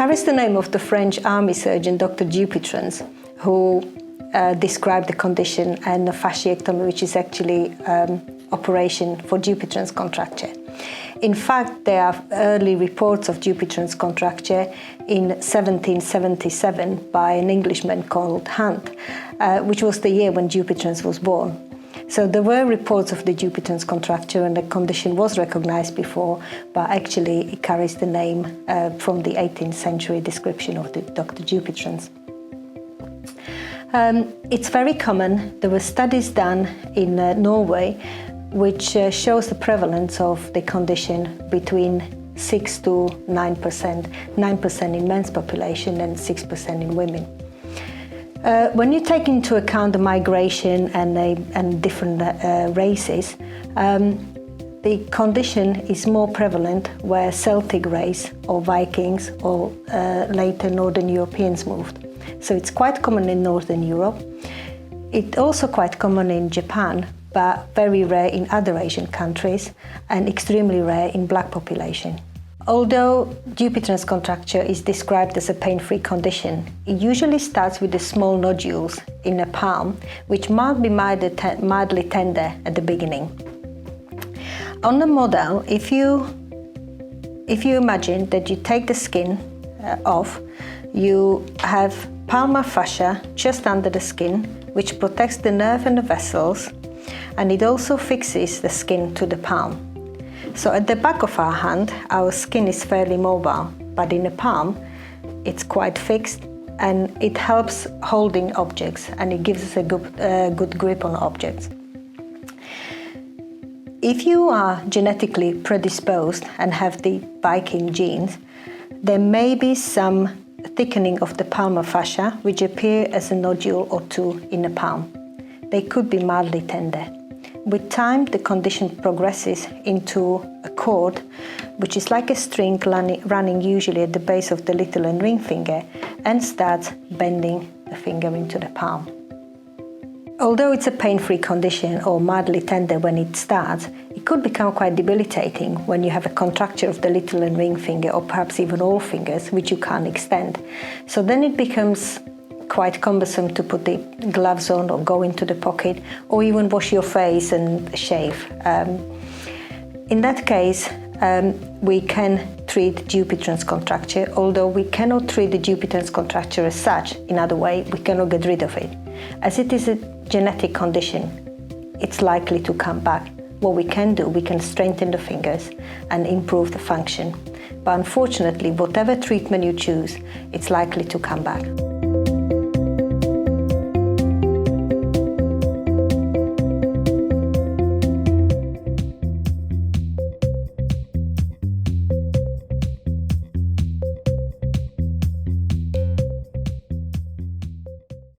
carries the name of the French army surgeon, Dr. Dupuytren, who described the condition and the fasciectomy, which is actually operation for Dupuytren's contracture. In fact, there are early reports of Dupuytren's contracture in 1777 by an Englishman called Hunt, which was the year when Dupuytren was born. So there were reports of the Dupuytren's contracture, and the condition was recognized before, but actually it carries the name from the 18th century description of the Dr. Dupuytren's. It's very common. There were studies done in Norway which shows the prevalence of the condition between 6 to 9%, 9% in men's population and 6% in women. When you take into account the migration and different races, the condition is more prevalent where Celtic race or Vikings or later Northern Europeans moved. So it's quite common in Northern Europe. It's also quite common in Japan, but very rare in other Asian countries and extremely rare in black population. Although Dupuytren's contracture is described as a pain-free condition, it usually starts with the small nodules in the palm, which might be mildly tender at the beginning. On the model, if you imagine that you take the skin off, you have palmar fascia just under the skin, which protects the nerve and the vessels, and it also fixes the skin to the palm. So at the back of our hand, our skin is fairly mobile, but in the palm, it's quite fixed, and it helps holding objects, and it gives us a good grip on objects. If you are genetically predisposed and have the Viking genes, there may be some thickening of the palmar fascia, which appear as a nodule or two in the palm. They could be mildly tender. With time, the condition progresses into a cord, which is like a string running usually at the base of the little and ring finger, and starts bending the finger into the palm. Although it's a pain-free condition or mildly tender when it starts, it could become quite debilitating when you have a contracture of the little and ring finger, or perhaps even all fingers, which you can't extend. So then it becomes quite cumbersome to put the gloves on or go into the pocket or even wash your face and shave. In that case, we can treat Dupuytren's contracture, although we cannot treat the Dupuytren's contracture as such. In other way, we cannot get rid of it. As it is a genetic condition, it's likely to come back. What we can do, we can strengthen the fingers and improve the function. But unfortunately, whatever treatment you choose, it's likely to come back.